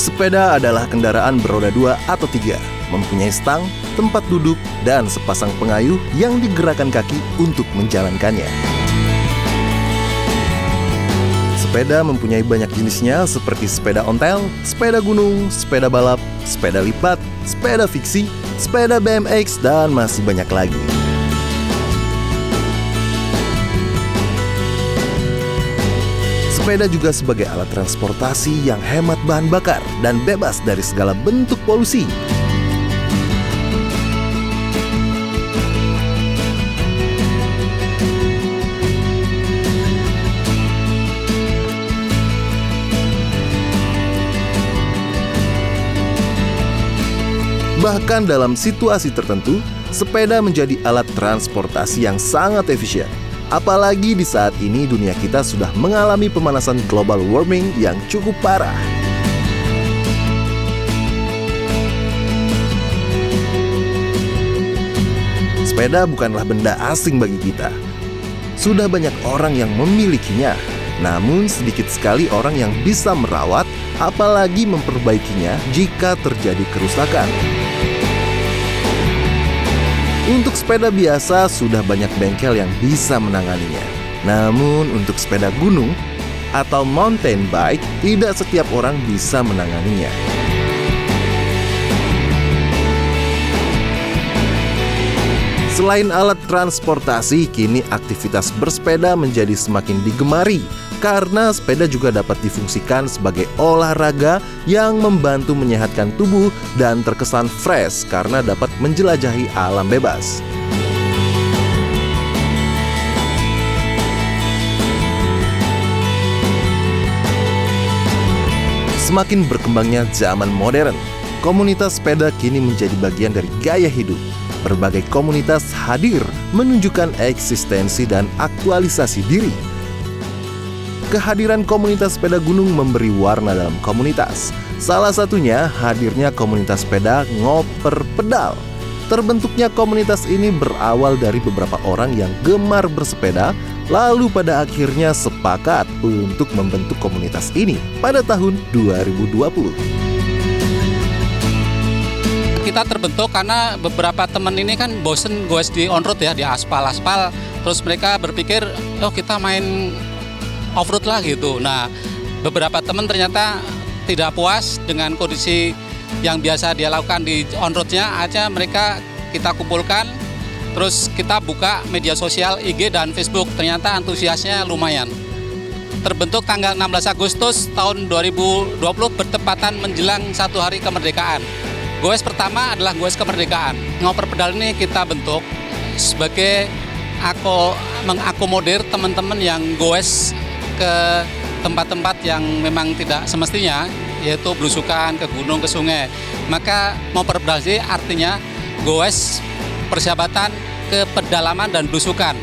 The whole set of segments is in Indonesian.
Sepeda adalah kendaraan beroda 2 atau 3, mempunyai stang, tempat duduk, dan sepasang pengayuh yang digerakkan kaki untuk menjalankannya. Sepeda mempunyai banyak jenisnya seperti sepeda ontel, sepeda gunung, sepeda balap, sepeda lipat, sepeda fiksi, sepeda BMX, dan masih banyak lagi. Sepeda juga sebagai alat transportasi yang hemat bahan bakar dan bebas dari segala bentuk polusi. Bahkan dalam situasi tertentu, sepeda menjadi alat transportasi yang sangat efisien. Apalagi di saat ini dunia kita sudah mengalami pemanasan global warming yang cukup parah. Sepeda bukanlah benda asing bagi kita. Sudah banyak orang yang memilikinya, namun sedikit sekali orang yang bisa merawat, apalagi memperbaikinya jika terjadi kerusakan. Untuk sepeda biasa, sudah banyak bengkel yang bisa menanganinya. Namun untuk sepeda gunung atau mountain bike, tidak setiap orang bisa menanganinya. Selain alat transportasi, kini aktivitas bersepeda menjadi semakin digemari karena sepeda juga dapat difungsikan sebagai olahraga yang membantu menyehatkan tubuh dan terkesan fresh karena dapat menjelajahi alam bebas. Semakin berkembangnya zaman modern, komunitas sepeda kini menjadi bagian dari gaya hidup. Berbagai komunitas hadir menunjukkan eksistensi dan aktualisasi diri. Kehadiran komunitas sepeda gunung memberi warna dalam komunitas. Salah satunya hadirnya komunitas sepeda Ngoper Pedal. Terbentuknya komunitas ini berawal dari beberapa orang yang gemar bersepeda, lalu pada akhirnya sepakat untuk membentuk komunitas ini pada tahun 2020. Kita terbentuk karena beberapa teman ini kan bosen goes di on-road ya, di aspal-aspal. Terus mereka berpikir, oh kita main off-road lah gitu. Nah, beberapa teman ternyata tidak puas dengan kondisi yang biasa dia lakukan di on-roadnya aja, mereka kita kumpulkan. Terus kita buka media sosial IG dan Facebook, ternyata antusiasnya lumayan. Terbentuk tanggal 16 Agustus tahun 2020 bertepatan menjelang 1 hari kemerdekaan. Goes pertama adalah goes kemerdekaan. Ngoper Pedal ini kita bentuk sebagai mengakomodir teman-teman yang goes ke tempat-tempat yang memang tidak semestinya, yaitu belusukan ke gunung, ke sungai. Maka Ngoper Pedal ini artinya goes persahabatan ke pedalaman dan belusukan.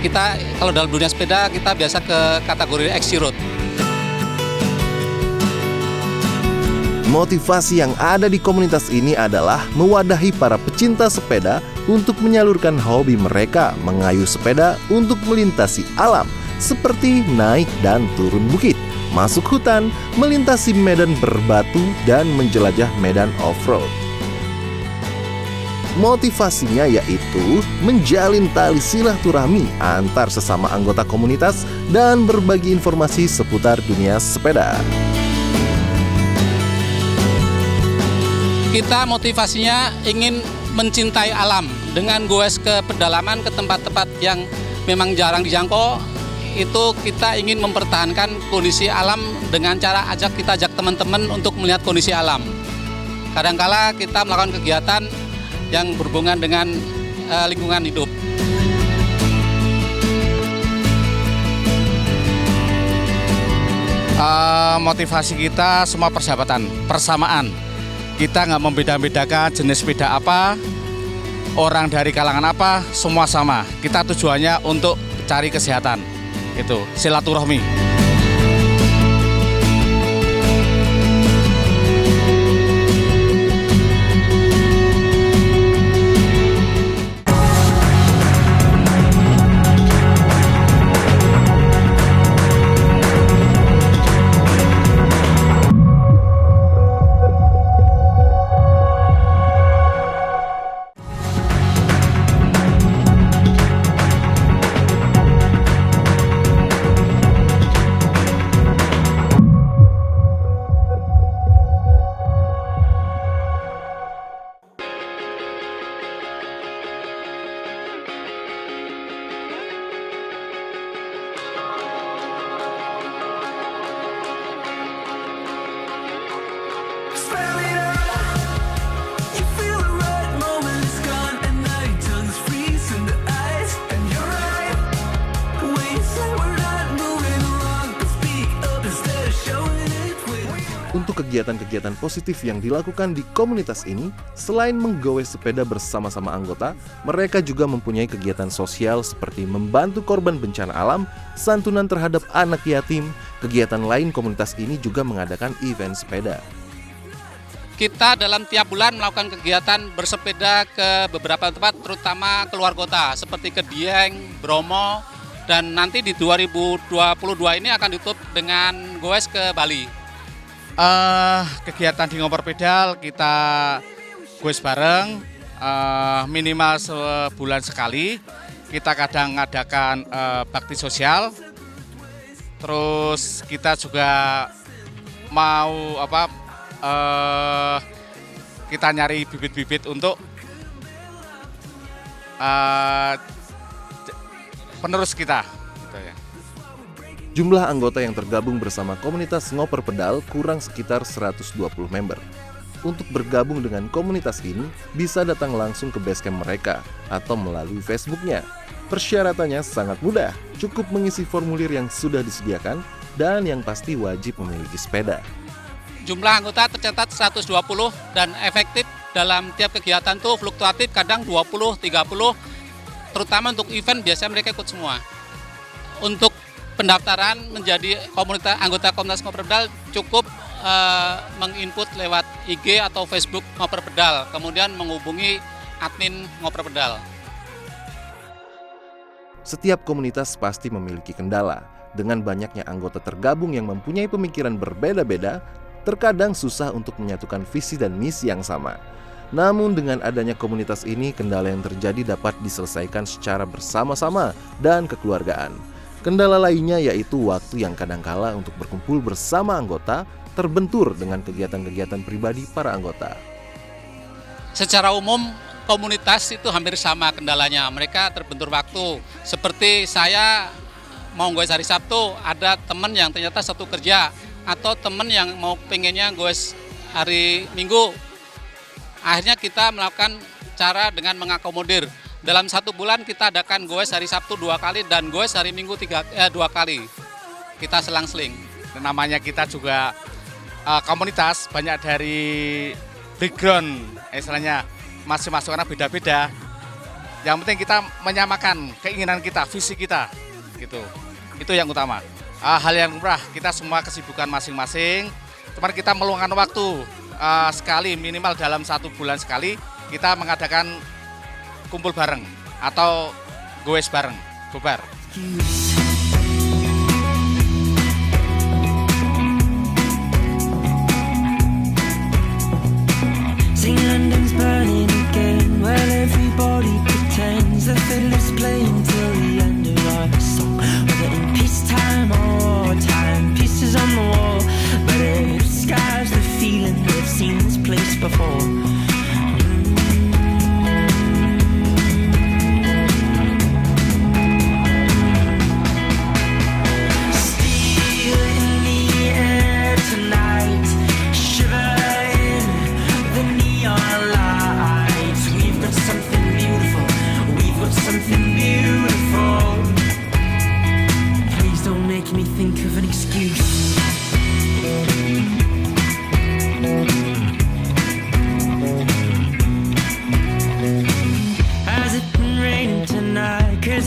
Kita kalau dalam dunia sepeda kita biasa ke kategori XC Road. Motivasi yang ada di komunitas ini adalah mewadahi para pecinta sepeda untuk menyalurkan hobi mereka mengayuh sepeda untuk melintasi alam, seperti naik dan turun bukit, masuk hutan, melintasi medan berbatu, dan menjelajah medan off-road. Motivasinya yaitu menjalin tali silaturahmi antar sesama anggota komunitas dan berbagi informasi seputar dunia sepeda. Kita motivasinya ingin mencintai alam dengan goes ke pedalaman, ke tempat-tempat yang memang jarang dijangkau. Itu kita ingin mempertahankan kondisi alam dengan cara kita ajak teman-teman untuk melihat kondisi alam. Kadangkala kita melakukan kegiatan yang berhubungan dengan lingkungan hidup. Motivasi kita semua persahabatan, persamaan. Kita nggak membeda-bedakan jenis sepeda apa, orang dari kalangan apa, semua sama. Kita tujuannya untuk cari kesehatan, itu silaturahmi. Untuk kegiatan-kegiatan positif yang dilakukan di komunitas ini, selain menggoes sepeda bersama-sama anggota, mereka juga mempunyai kegiatan sosial seperti membantu korban bencana alam, santunan terhadap anak yatim. Kegiatan lain komunitas ini juga mengadakan event sepeda. Kita dalam tiap bulan melakukan kegiatan bersepeda ke beberapa tempat, terutama keluar kota, seperti ke Dieng, Bromo, dan nanti di 2022 ini akan ditutup dengan goes ke Bali. Kegiatan di Ngoper Pedal kita goes bareng, minimal sebulan sekali. Kita kadang ngadakan bakti sosial. Terus kita juga mau kita nyari bibit-bibit untuk penerus kita. Gitu ya. Jumlah anggota yang tergabung bersama komunitas Ngoper Pedal kurang sekitar 120 member. Untuk bergabung dengan komunitas ini, bisa datang langsung ke basecamp mereka atau melalui Facebooknya. Persyaratannya sangat mudah, cukup mengisi formulir yang sudah disediakan dan yang pasti wajib memiliki sepeda. Jumlah anggota tercatat 120 dan efektif dalam tiap kegiatan tuh fluktuatif, kadang 20, 30, terutama untuk event biasanya mereka ikut semua. Untuk pendaftaran menjadi anggota komunitas Ngoper Pedal cukup menginput lewat IG atau Facebook Ngoper Pedal, kemudian menghubungi admin Ngoper Pedal. Setiap komunitas pasti memiliki kendala. Dengan banyaknya anggota tergabung yang mempunyai pemikiran berbeda-beda, terkadang susah untuk menyatukan visi dan misi yang sama. Namun dengan adanya komunitas ini, kendala yang terjadi dapat diselesaikan secara bersama-sama dan kekeluargaan. Kendala lainnya yaitu waktu yang kadangkala untuk berkumpul bersama anggota terbentur dengan kegiatan-kegiatan pribadi para anggota. Secara umum komunitas itu hampir sama kendalanya, mereka terbentur waktu. Seperti saya mau goes hari Sabtu, ada teman yang ternyata satu kerja, atau teman yang mau pengennya goes hari Minggu. Akhirnya kita melakukan cara dengan mengakomodir. Dalam satu bulan kita adakan goes hari Sabtu 2 kali dan goes hari Minggu 2 kali. Kita selang-seling. Namanya kita juga komunitas, banyak dari background, istilahnya masing-masing orang beda-beda. Yang penting kita menyamakan keinginan kita, visi kita, gitu. Itu yang utama. Hal yang lumrah, kita semua kesibukan masing-masing. Cuman kita meluangkan waktu sekali, minimal dalam 1 bulan sekali kita mengadakan kumpul bareng atau goes bareng, bubar. Sing London's burning again, well everybody pretends the fiddler's playing till the end of our song. Whether in peacetime or wartime, pieces on the wall, but it skies the feeling they've seen this place before.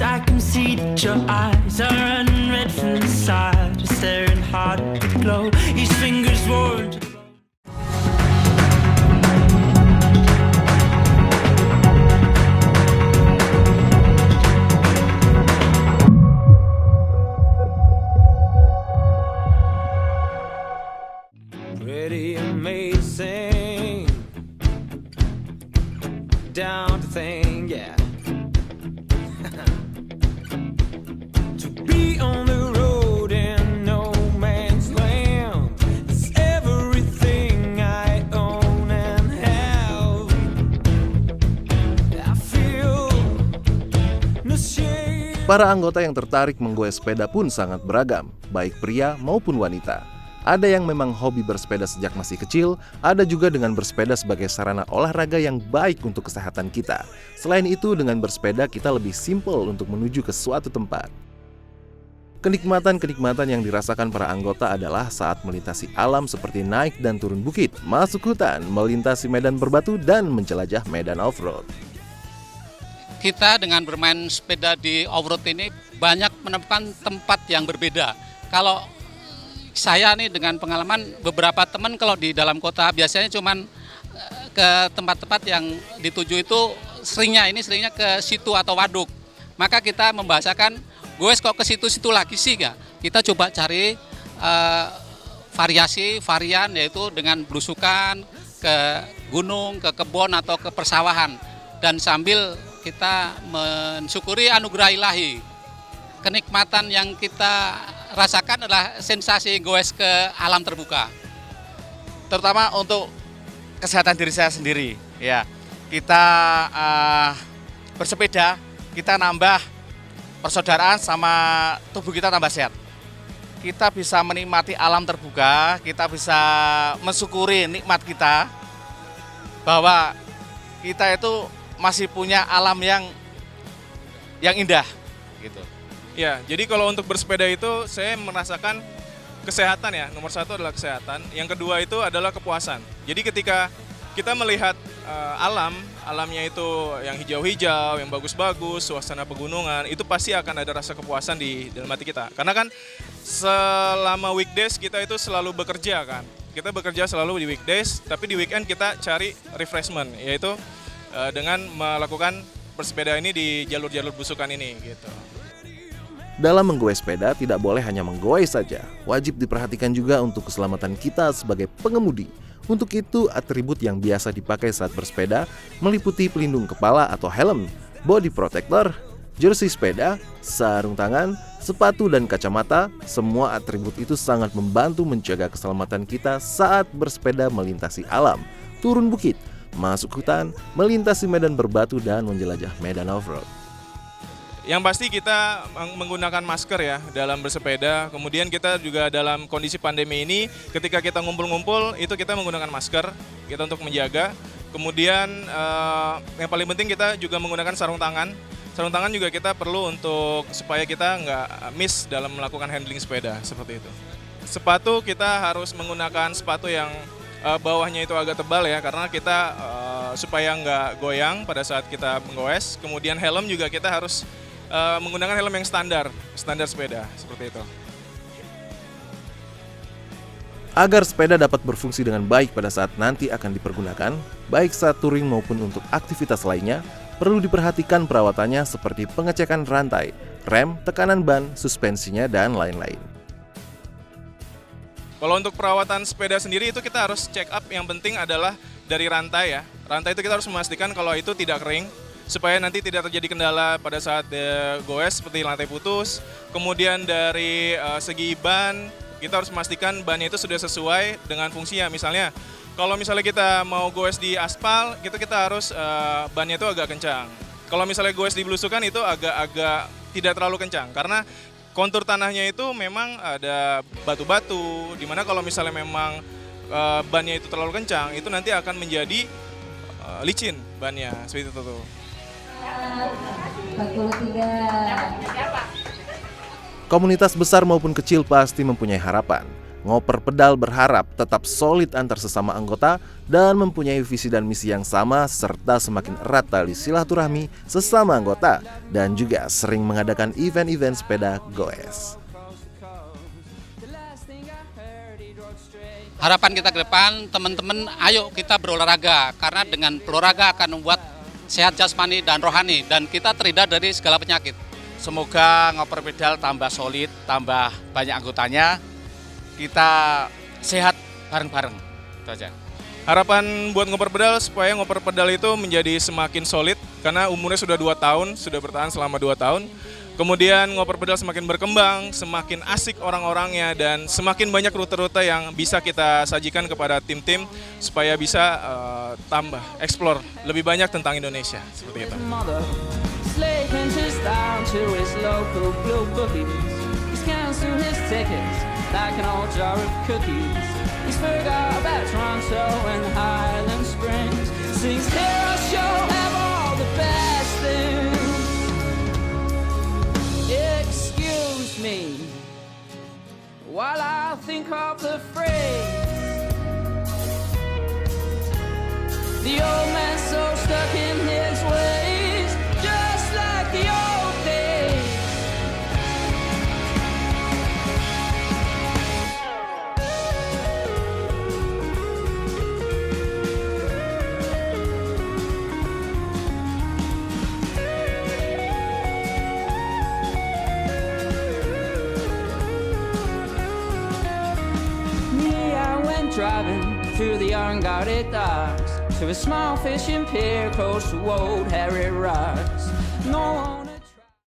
I can see that your eyes are running red from the side, just staring hard at the glow. His fingers roaring to pretty amazing, down to think, yeah. On the road in no man's land, it's everything I own and have. I feel no shame. Para anggota yang tertarik menggoes sepeda pun sangat beragam, baik pria maupun wanita. Ada yang memang hobi bersepeda sejak masih kecil, ada juga dengan bersepeda sebagai sarana olahraga yang baik untuk kesehatan kita. Selain itu, dengan bersepeda kita lebih simpel untuk menuju ke suatu tempat. Kenikmatan-kenikmatan yang dirasakan para anggota adalah saat melintasi alam seperti naik dan turun bukit, masuk hutan, melintasi medan berbatu, dan menjelajah medan off-road. Kita dengan bermain sepeda di off-road ini banyak menemukan tempat yang berbeda. Kalau saya nih dengan pengalaman beberapa teman kalau di dalam kota biasanya cuman ke tempat-tempat yang dituju itu seringnya ke situ atau waduk. Maka kita membahasakan, gue kok ke situ-situ lagi sih ya. Kita coba cari varian yaitu dengan belusukan ke gunung, ke kebun atau ke persawahan dan sambil kita mensyukuri anugerah ilahi. Kenikmatan yang kita rasakan adalah sensasi goes ke alam terbuka. Terutama untuk kesehatan diri saya sendiri. Ya, kita bersepeda, kita nambah persaudaraan sama tubuh kita tambah sehat. Kita bisa menikmati alam terbuka, kita bisa mensyukuri nikmat kita bahwa kita itu masih punya alam yang indah, gitu. Ya, jadi kalau untuk bersepeda itu saya merasakan kesehatan ya. Nomor satu adalah kesehatan. Yang kedua itu adalah kepuasan. Jadi ketika kita melihat alamnya itu yang hijau-hijau, yang bagus-bagus, suasana pegunungan, itu pasti akan ada rasa kepuasan di dalam hati kita. Karena kan selama weekdays kita itu selalu bekerja kan. Kita bekerja selalu di weekdays, tapi di weekend kita cari refreshment, yaitu dengan melakukan bersepeda ini di jalur-jalur belusukan ini gitu. Dalam menggoes sepeda tidak boleh hanya menggoes saja, wajib diperhatikan juga untuk keselamatan kita sebagai pengemudi. Untuk itu, atribut yang biasa dipakai saat bersepeda meliputi pelindung kepala atau helm, body protector, jersey sepeda, sarung tangan, sepatu dan kacamata. Semua atribut itu sangat membantu menjaga keselamatan kita saat bersepeda melintasi alam, turun bukit, masuk hutan, melintasi medan berbatu, dan menjelajah medan off-road. Yang pasti kita menggunakan masker ya dalam bersepeda. Kemudian kita juga dalam kondisi pandemi ini ketika kita ngumpul-ngumpul itu kita menggunakan masker kita untuk menjaga. Kemudian yang paling penting kita juga menggunakan sarung tangan. Sarung tangan juga kita perlu untuk supaya kita nggak miss dalam melakukan handling sepeda seperti itu. Sepatu kita harus menggunakan sepatu yang bawahnya itu agak tebal ya karena kita supaya nggak goyang pada saat kita menggoes. Kemudian helm juga kita harus menggunakan helm yang standar sepeda, seperti itu. Agar sepeda dapat berfungsi dengan baik pada saat nanti akan dipergunakan, baik saat touring maupun untuk aktivitas lainnya, perlu diperhatikan perawatannya seperti pengecekan rantai, rem, tekanan ban, suspensinya, dan lain-lain. Kalau untuk perawatan sepeda sendiri itu kita harus check up, yang penting adalah dari rantai ya. Rantai itu kita harus memastikan kalau itu tidak kering, supaya nanti tidak terjadi kendala pada saat goes seperti lantai putus. Kemudian dari segi ban, kita harus memastikan bannya itu sudah sesuai dengan fungsinya. Misalnya, kalau misalnya kita mau goes di aspal, kita harus bannya itu agak kencang. Kalau misalnya goes di belusukan itu agak tidak terlalu kencang, karena kontur tanahnya itu memang ada batu-batu, dimana kalau misalnya memang bannya itu terlalu kencang, itu nanti akan menjadi licin bannya, seperti itu tuh. 43. Komunitas besar maupun kecil pasti mempunyai harapan. Ngoper Pedal berharap tetap solid antar sesama anggota dan mempunyai visi dan misi yang sama serta semakin erat tali silaturahmi sesama anggota dan juga sering mengadakan event-event sepeda goes. Harapan kita ke depan, teman-teman, ayo kita berolahraga karena dengan berolahraga akan membuat sehat jasmani dan rohani dan kita terhindar dari segala penyakit. Semoga Ngoper Pedal tambah solid, tambah banyak anggotanya, kita sehat bareng-bareng. Itu aja. Harapan buat Ngoper Pedal supaya Ngoper Pedal itu menjadi semakin solid karena umurnya sudah 2 tahun, sudah bertahan selama 2 tahun. Kemudian Ngoper Pedal semakin berkembang, semakin asik orang-orangnya dan semakin banyak rute-rute yang bisa kita sajikan kepada tim-tim supaya bisa tambah explore lebih banyak tentang Indonesia seperti itu. Slave his down to his local blue bookies. He scans through his tickets like an old jar of cookies. He's forgot about Toronto and Highland Springs. Sings here I shall have all the best things. Excuse me while I think of the phrase. The old man's so stuck in his ways, just like the old days. Me, I went driving through the unguarded docks to a small fishing pier close to old Harry Rock.